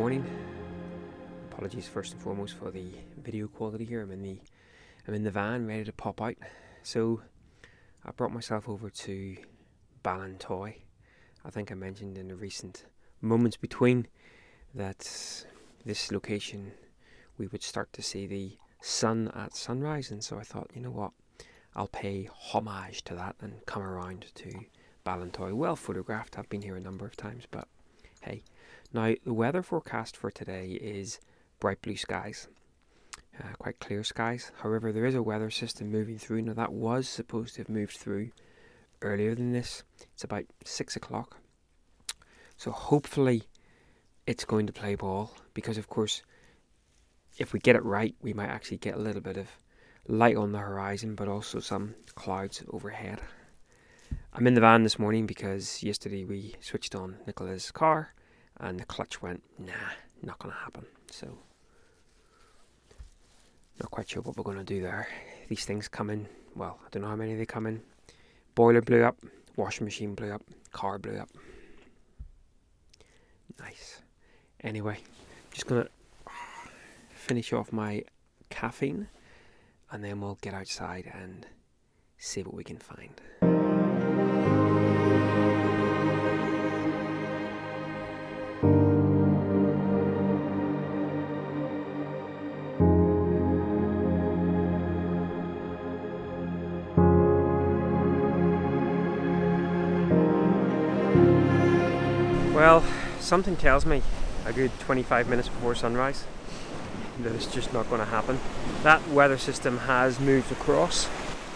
morning. Apologies first and foremost for the video quality here. I'm in the van ready to pop out. So I brought myself over to Ballintoy. I think I mentioned in the recent moments between that this location we would start to see the sun at sunrise, and so I thought, you know what, I'll pay homage to that and come around to Ballintoy. Well photographed, I've been here a number of times, but hey. Now the weather forecast for today is bright blue skies, quite clear skies. However, there is a weather system moving through. Now that was supposed to have moved through earlier than this. It's about 6 o'clock. So hopefully it's going to play ball, because of course if we get it right we might actually get a little bit of light on the horizon, but also some clouds overhead. I'm in the van this morning because yesterday we switched on Nicola's car and the clutch went, nah, not going to happen. So not quite sure what we're going to do there. These things come in, well, I don't know how many they come in. Boiler blew up, washing machine blew up, car blew up. Nice. Anyway, just going to finish off my caffeine and then we'll get outside and see what we can find. Well, something tells me a good 25 minutes before sunrise that it's just not going to happen. That weather system has moved across,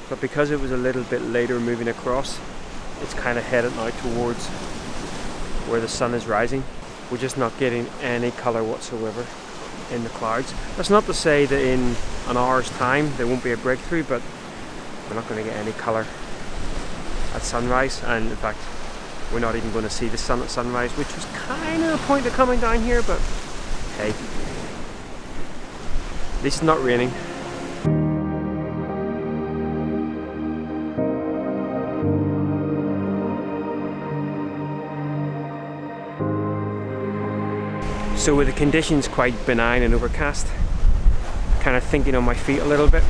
but because it was a little bit later moving across, it's kind of headed now towards where the sun is rising. We're just not getting any colour whatsoever in the clouds. That's not to say that in an hour's time there won't be a breakthrough, but we're not going to get any colour at sunrise, and in fact we're not even going to see the sun at sunrise, which was kind of the point of coming down here, but hey, at least it's not raining. So with the conditions quite benign and overcast, kind of thinking on my feet a little bit.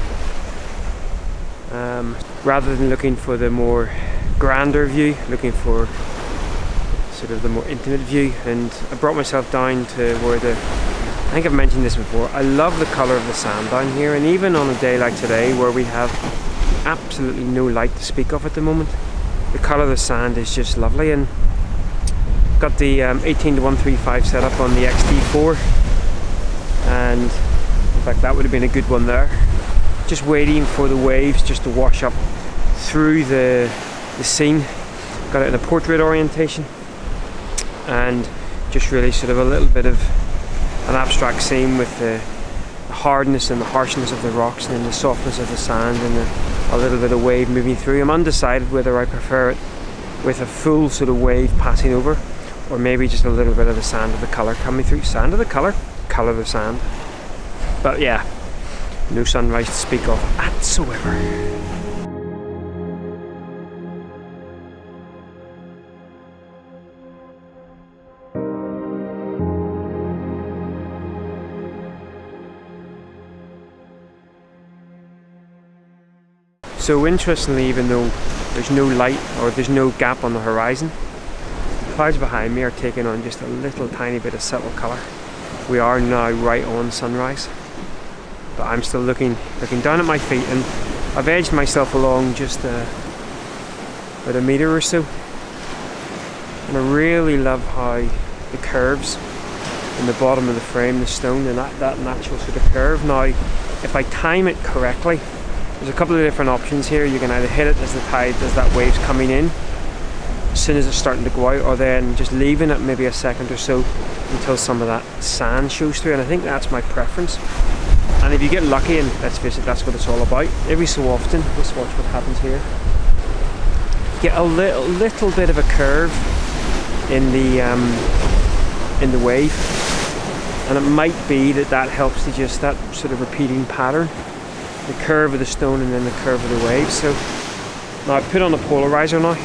Rather than looking for the more grander view, looking for sort of the more intimate view, and I brought myself down to where I think I've mentioned this before, I love the colour of the sand down here, and even on a day like today where we have absolutely no light to speak of at the moment, the colour of the sand is just lovely. And got the 18-135 set up on the XT4, and in fact that would have been a good one there. Just waiting for the waves just to wash up through the scene. Got it in a portrait orientation and just really sort of a little bit of an abstract scene with the hardness and the harshness of the rocks and then the softness of the sand and a little bit of wave moving through. I'm undecided whether I prefer it with a full sort of wave passing over, or maybe just a little bit of the sand of the colour coming through. Sand of the colour, colour of the sand. But yeah, no sunrise to speak of whatsoever. So interestingly, even though there's no light or there's no gap on the horizon, the clouds behind me are taking on just a little tiny bit of subtle colour. We are now right on sunrise, but I'm still looking down at my feet, and I've edged myself along just about a metre or so, and I really love how the curves in the bottom of the frame, the stone, and that natural sort of curve. Now if I time it correctly, there's a couple of different options here. You can either hit it as that wave's coming in, as soon as it's starting to go out, or then just leaving it maybe a second or so until some of that sand shows through, and I think that's my preference. And if you get lucky, and let's face it, that's what it's all about, every so often, let's watch what happens here, you get a little bit of a curve in the wave, and it might be that helps to just that sort of repeating pattern. The curve of the stone and then the curve of the wave. So now I put on a polarizer now,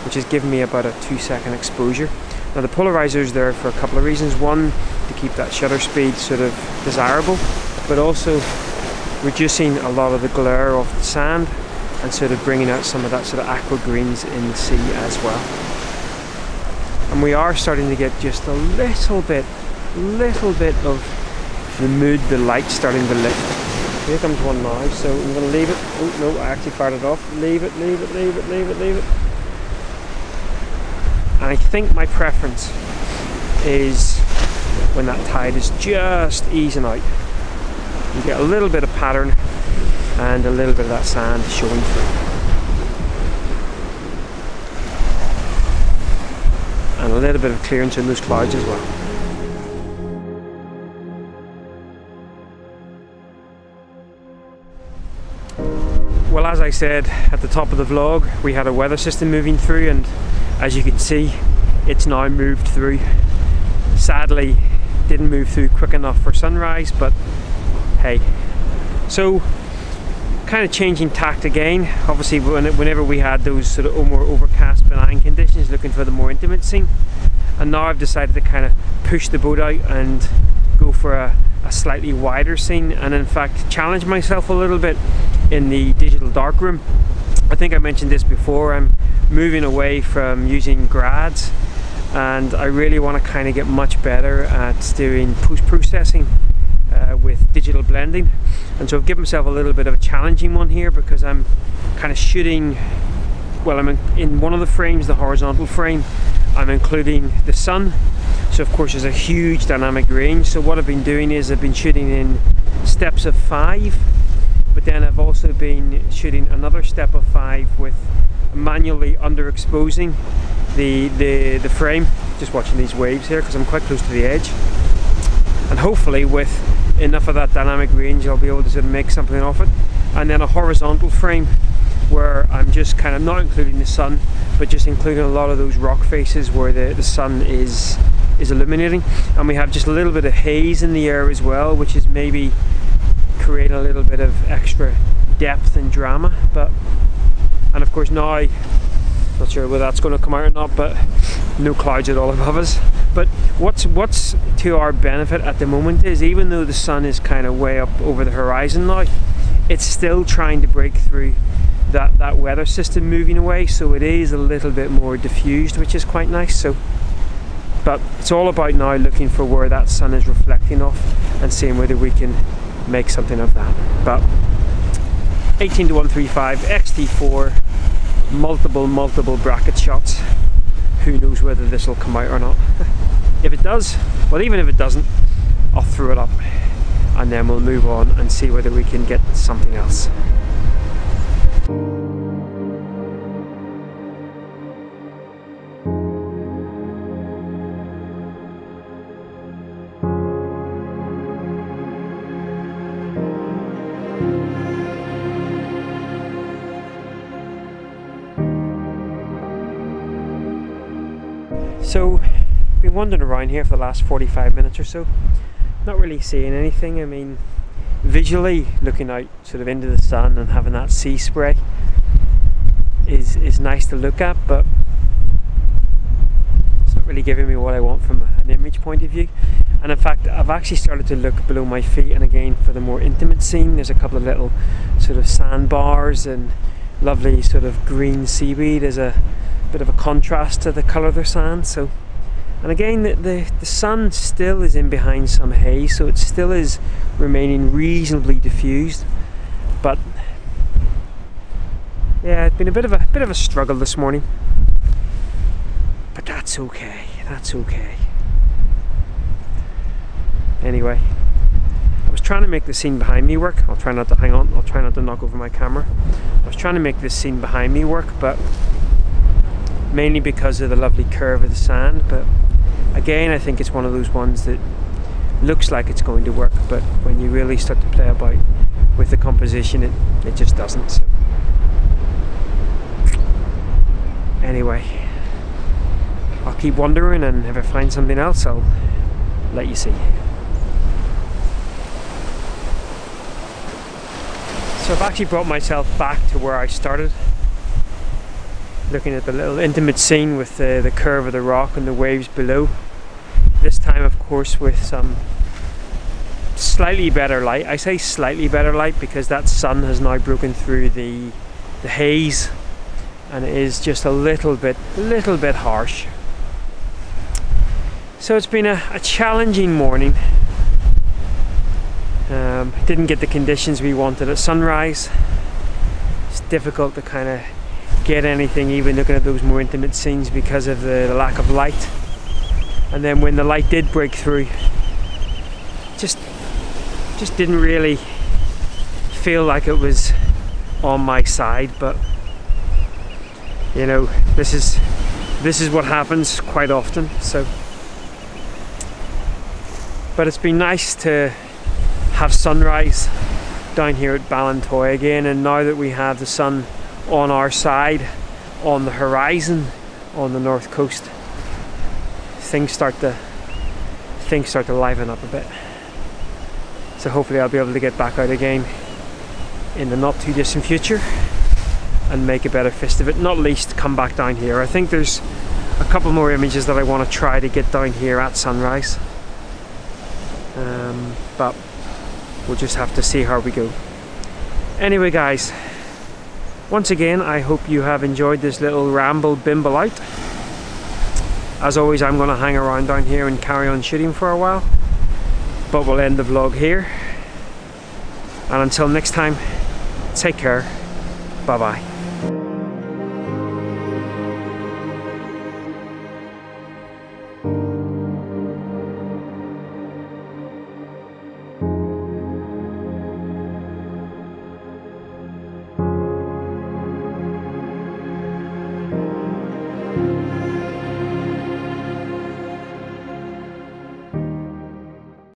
which is giving me about a 2-second exposure. Now the polarizer is there for a couple of reasons. One, to keep that shutter speed sort of desirable, but also reducing a lot of the glare of the sand and sort of bringing out some of that sort of aqua greens in the sea as well. And we are starting to get just a little bit of the mood, the light starting to lift. Here comes one now, so I'm going to leave it. Oh no, I actually fired it off. Leave it. And I think my preference is when that tide is just easing out. You get a little bit of pattern and a little bit of that sand showing through. And a little bit of clearance in those clouds as well. Well, as I said at the top of the vlog, we had a weather system moving through, and as you can see, it's now moved through. Sadly, didn't move through quick enough for sunrise, but hey. So, kind of changing tact again. Obviously, whenever we had those sort of more overcast, benign conditions, looking for the more intimate scene. And now I've decided to kind of push the boat out and go for a slightly wider scene, and in fact challenge myself a little bit in the digital darkroom. I think I mentioned this before, I'm moving away from using grads, and I really want to kind of get much better at doing post-processing with digital blending. And so I've given myself a little bit of a challenging one here, because I'm kind of shooting, well, I'm in one of the frames, the horizontal frame, I'm including the sun. So of course there's a huge dynamic range. So what I've been doing is I've been shooting in steps of 5, but then I've also been shooting another step of 5 with manually underexposing the frame. Just watching these waves here because I'm quite close to the edge, and hopefully with enough of that dynamic range I'll be able to sort of make something of it. And then a horizontal frame where I'm just kind of not including the sun, but just including a lot of those rock faces where the sun is illuminating, and we have just a little bit of haze in the air as well, which is maybe creating a little bit of extra depth and drama. And of course now, not sure whether that's going to come out or not, but no clouds at all above us. But what's to our benefit at the moment is, even though the sun is kind of way up over the horizon now, it's still trying to break through that weather system moving away, so it is a little bit more diffused, which is quite nice. But it's all about now looking for where that sun is reflecting off and seeing whether we can make something of that. But 18-135 XT4, multiple bracket shots. Who knows whether this will come out or not. If it does, well, even if it doesn't, I'll throw it up and then we'll move on and see whether we can get something else. So, been wandering around here for the last 45 minutes or so, not really seeing anything. I mean, visually looking out sort of into the sun and having that sea spray is nice to look at, but it's not really giving me what I want from an image point of view. And in fact, I've actually started to look below my feet, and again for the more intimate scene, there's a couple of little sort of sandbars and lovely sort of green seaweed as a bit of a contrast to the colour of the sand. So, and again the sun still is in behind some haze, so it still is remaining reasonably diffused. But yeah, it's been a bit of a struggle this morning, but that's okay, Anyway, I was trying to make the scene behind me work. I'll try not to knock over my camera. I was trying to make this scene behind me work, but mainly because of the lovely curve of the sand. But again, I think it's one of those ones that looks like it's going to work, but when you really start to play about with the composition, it just doesn't. So anyway, I'll keep wondering, and if I find something else, I'll let you see. So I've actually brought myself back to where I started. looking at the little intimate scene with the curve of the rock and the waves below. This time, of course, with some slightly better light. I say slightly better light because that sun has now broken through the haze, and it is just a little bit harsh. So it's been a challenging morning. Didn't get the conditions we wanted at sunrise. It's difficult to kind of get anything, even looking at those more intimate scenes, because of the lack of light. And then when the light did break through, just didn't really feel like it was on my side. But you know, this is what happens quite often. So, but it's been nice to have sunrise down here at Ballintoy again, and now that we have the sun on our side, on the horizon, on the north coast, things start to liven up a bit. So hopefully I'll be able to get back out again in the not too distant future and make a better fist of it, not least come back down here. I think there's a couple more images that I want to try to get down here at sunrise, but we'll just have to see how we go. Anyway guys, once again I hope you have enjoyed this little ramble bimble out. As always, I'm going to hang around down here and carry on shooting for a while, but we'll end the vlog here, and until next time, take care, bye bye.